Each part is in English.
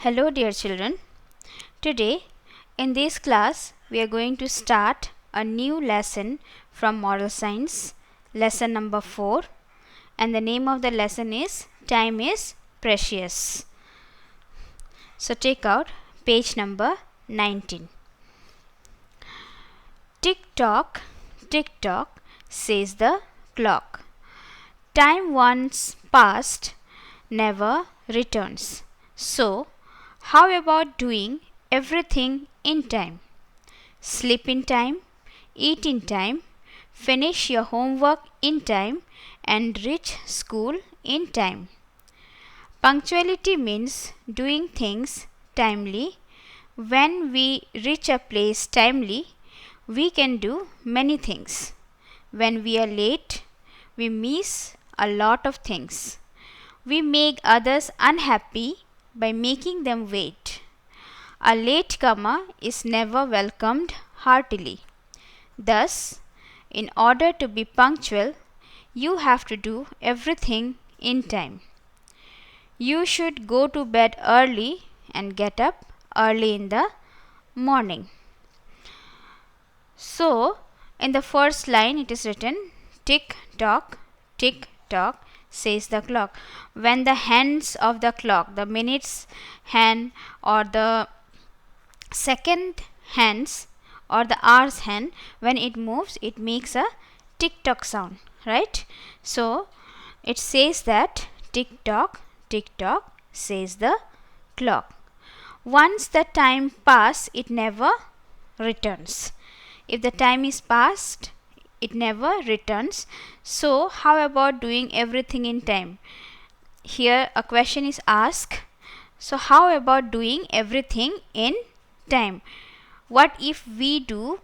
Hello dear children. Today in this class we are going to start a new lesson from Moral Science, lesson number 4, and the name of the lesson is Time is Precious. So take out page number 19. Tick tock, says the clock. Time once passed never returns. So, how about doing everything in time? Sleep in time, eat in time, finish your homework in time, and reach school in time. Punctuality means doing things timely. When we reach a place timely, we can do many things. When we are late, we miss a lot of things. We make others unhappy by making them wait. A latecomer is never welcomed heartily. Thus, in order to be punctual, you have to do everything in time. You should go to bed early and get up early in the morning. So, in the first line it is written tick tock, says the clock. When the hands of the clock, the minutes hand or the second hands or the hours hand, when it moves it makes a tick tock sound, right? So it says that tick tock, says the clock. Once the time pass, it never returns. If the time is past, it never returns. So how about doing everything in time? Here a question is asked. So how about doing everything in time? What if we do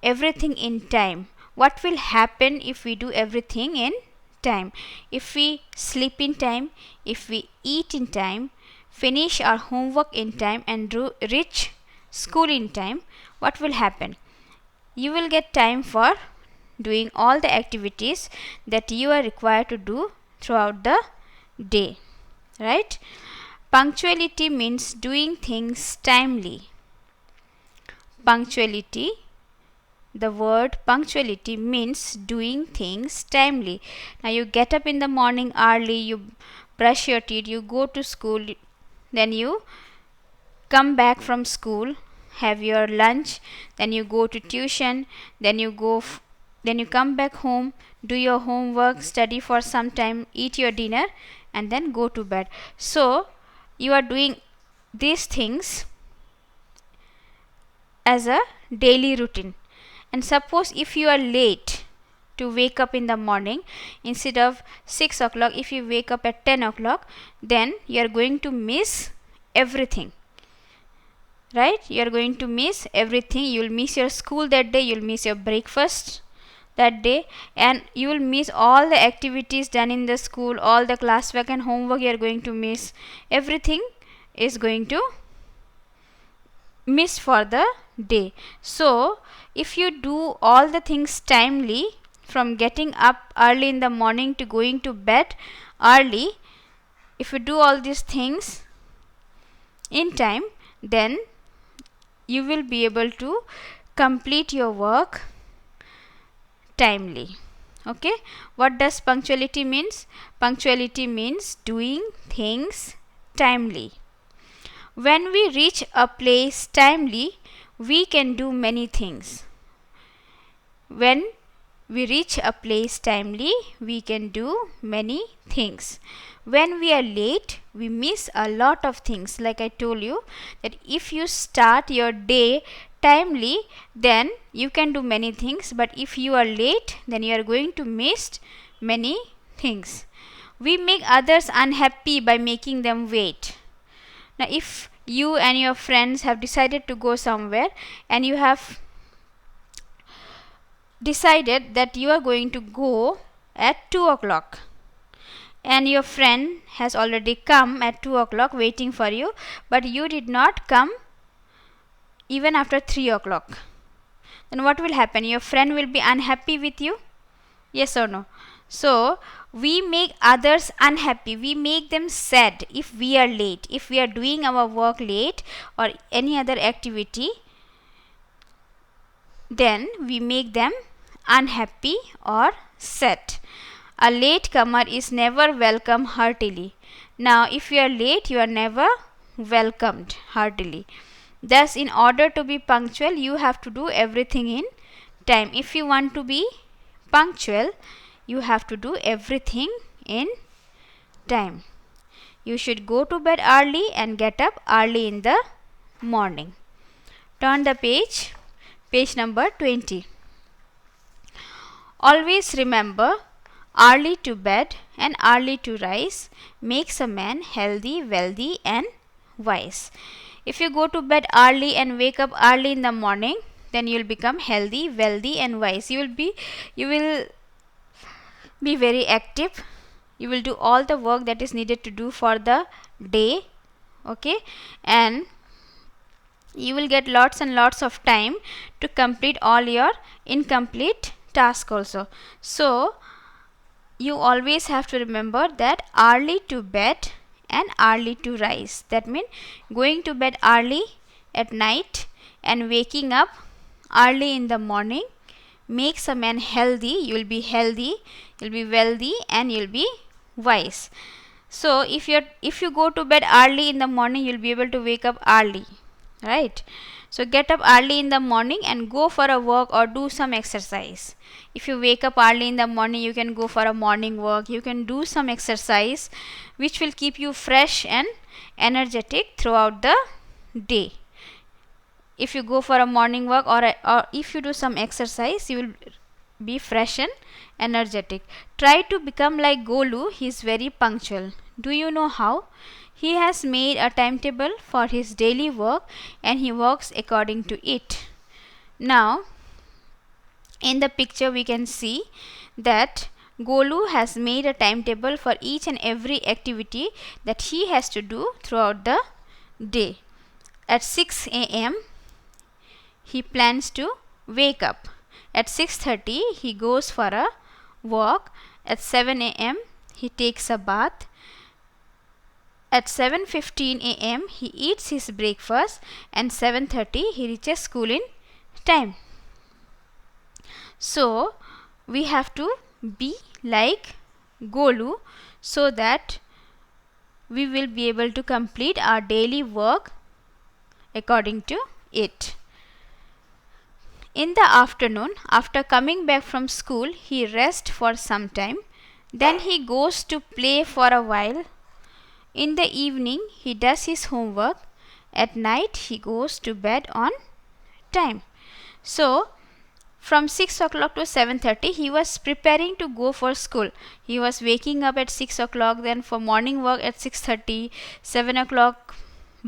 everything in time? What will happen if we do everything in time? If we sleep in time, if we eat in time, finish our homework in time, and reach school in time, what will happen? You will get time for doing all the activities that you are required to do throughout the day, right? Punctuality means doing things timely. Punctuality, the word punctuality means doing things timely. Now you get up in the morning early, you brush your teeth, you go to school, then you come back from school, have your lunch, then you go to tuition, then you come back home, do your homework, study for some time, eat your dinner, and then go to bed. So you are doing these things as a daily routine. And suppose if you are late to wake up in the morning, instead of 6 o'clock, if you wake up at 10 o'clock, then you are going to miss everything, right? You are going to miss everything. You will miss your school that day, you will miss your breakfast that day, and you will miss all the activities done in the school, all the classwork and homework you are going to miss. Everything is going to miss for the day. So if you do all the things timely, from getting up early in the morning to going to bed early, if you do all these things in time, then you will be able to complete your work timely. Okay, what does punctuality means? Punctuality means doing things timely. When we reach a place timely, we can do many things. When we reach a place timely, we can do many things. When we are late, we miss a lot of things. Like I told you, that if you start your day timely, then you can do many things, but if you are late, then you are going to miss many things. We make others unhappy by making them wait. Now if you and your friends have decided to go somewhere, and you have decided that you are going to go at 2 o'clock, and your friend has already come at 2 o'clock waiting for you, but you did not come even after 3 o'clock, then what will happen? Your friend will be unhappy with you, yes or no? So we make others unhappy, we make them sad if we are late. If we are doing our work late or any other activity, then we make them unhappy or sad. A late comer is never welcomed heartily. Now if you are late, you are never welcomed heartily. Thus, in order to be punctual, you have to do everything in time. If you want to be punctual, you have to do everything in time. You should go to bed early and get up early in the morning. Turn the page, page number 20. Always remember, early to bed and early to rise makes a man healthy, wealthy and wise. If you go to bed early and wake up early in the morning, then you will become healthy, wealthy and wise. You will be very active. You will do all the work that is needed to do for the day, okay, and you will get lots and lots of time to complete all your incomplete task also. So you always have to remember that early to bed and early to rise. That means going to bed early at night and waking up early in the morning makes a man healthy. You will be healthy, you'll be wealthy and you'll be wise. So if you go to bed early in the morning, you'll be able to wake up early, right? So get up early in the morning and go for a walk or do some exercise. If you wake up early in the morning, you can go for a morning walk, you can do some exercise which will keep you fresh and energetic throughout the day. If you go for a morning walk or if you do some exercise, you will be fresh and energetic. Try to become like Golu. He is very punctual. Do you know how? He has made a timetable for his daily work and he works according to it. Now, in the picture we can see that Golu has made a timetable for each and every activity that he has to do throughout the day. At 6 a.m. he plans to wake up. At 6:30 he goes for a walk. At 7 a.m. he takes a bath. At 7:15 a.m. he eats his breakfast and 7:30 he reaches school in time. So we have to be like Golu so that we will be able to complete our daily work according to it. In the afternoon, after coming back from school, he rests for some time. Then he goes to play for a while. In the evening, he does his homework. At night, he goes to bed on time. So, from 6 o'clock to 7:30, he was preparing to go for school. He was waking up at 6 o'clock, then for morning work at 6:30, 7 o'clock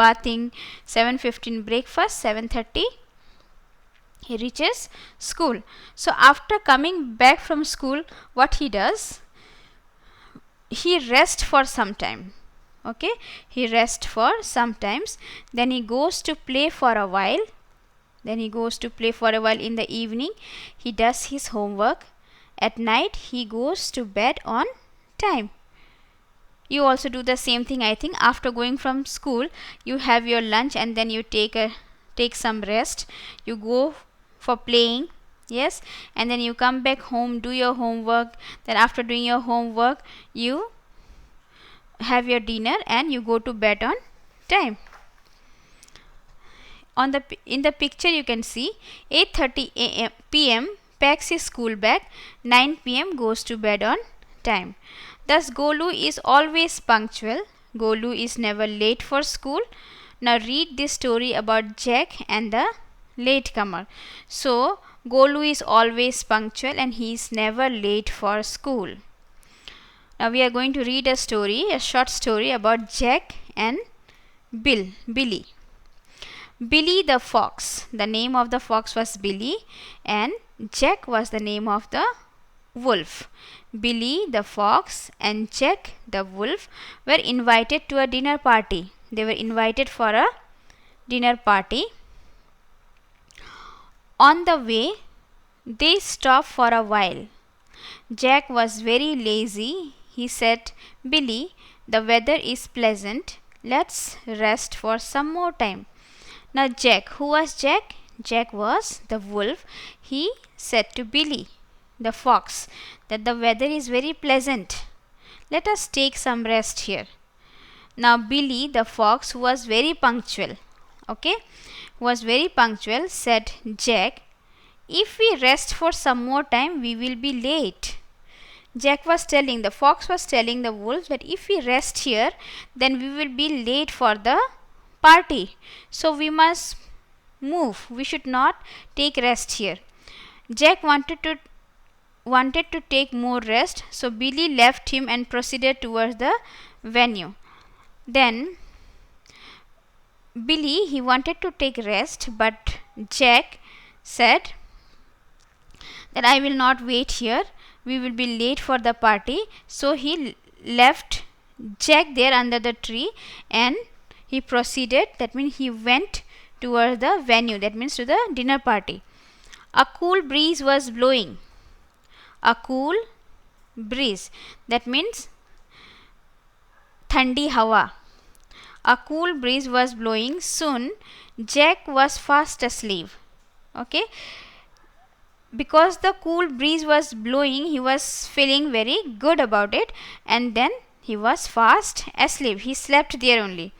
bathing, 7:15 breakfast, 7:30 he reaches school. So after coming back from school, what he does? He rests for some time. Okay, he rests for some times. Then he goes to play for a while. In the evening. He does his homework. At night, he goes to bed on time. You also do the same thing, I think. After going from school, you have your lunch and then you take some rest. You go for playing, yes, and then you come back home, do your homework. Then after doing your homework, you have your dinner and you go to bed on time. In the picture you can see 8:30 p.m. packs his school bag, 9 p.m. goes to bed on time. Thus Golu is always punctual. Golu is never late for school. Now read this story about Jack and the latecomer. So Golu is always punctual and he is never late for school. Now we are going to read a short story about Jack and Billy. Billy the fox. The name of the fox was Billy and Jack was the name of the wolf. Billy the fox and Jack the wolf were invited to a dinner party. They were invited for a dinner party. On the way, they stopped for a while. Jack was very lazy. He said, Billy, the weather is pleasant. Let's rest for some more time. Now, Jack, who was Jack? Jack was the wolf. He said to Billy, the fox, that the weather is very pleasant. Let us take some rest here. Now, Billy, the fox, who was very punctual, said, Jack, if we rest for some more time, we will be late. The fox was telling the wolf that if we rest here, then we will be late for the party. So we must move. We should not take rest here. Jack wanted to take more rest, so Billy left him and proceeded towards the venue. Then Billy, he wanted to take rest, but Jack said that I will not wait here. We will be late for the party. So he left Jack there under the tree and he proceeded. That means he went towards the venue. That means to the dinner party. A cool breeze was blowing. A cool breeze. That means thandi hawa. A cool breeze was blowing. Soon Jack was fast asleep. Okay. Because the cool breeze was blowing, he was feeling very good about it, and then he was fast asleep. He slept there only,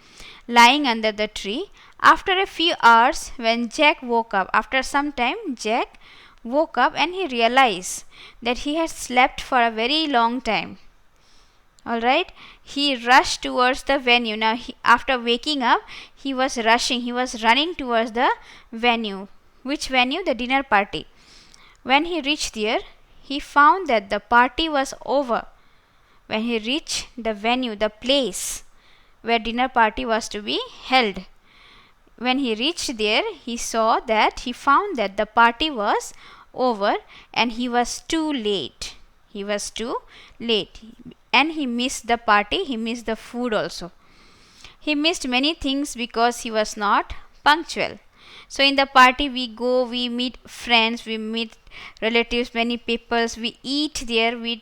lying under the tree. After a few hours, when Jack woke up, after some time, Jack woke up and he realized that he had slept for a very long time. Alright, he rushed towards the venue. Now, after waking up, he was running towards the venue. Which venue? The dinner party. When he reached there, he found that the party was over. When he reached the venue, the place where dinner party was to be held, when he reached there, he found that the party was over and he was too late. And he missed the party, he missed the food also. He missed many things because he was not punctual. So in the party we go, we meet friends, we meet relatives, many people, we eat there, we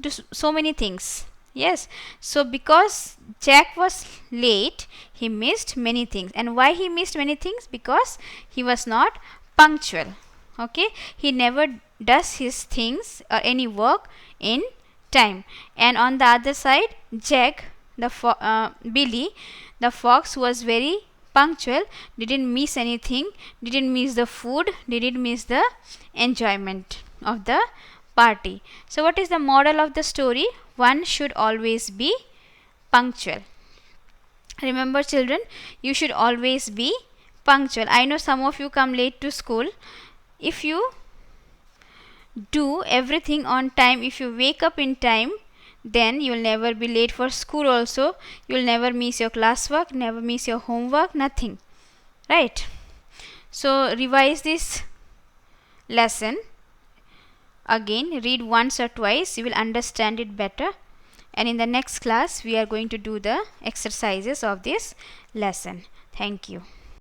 do so many things. Yes. So because Jack was late, he missed many things. And why he missed many things? Because he was not punctual. Okay. He never does his things or any work in time. And on the other side, Jack, Billy, the fox, was very punctual, didn't miss anything, didn't miss the food, didn't miss the enjoyment of the party. So what is the moral of the story? One should always be punctual. Remember children, you should always be punctual. I know some of you come late to school. If you do everything on time, if you wake up in time, then you will never be late for school also. You will never miss your classwork, never miss your homework, nothing. Right? So revise this lesson again, read once or twice, you will understand it better. And in the next class, we are going to do the exercises of this lesson. Thank you.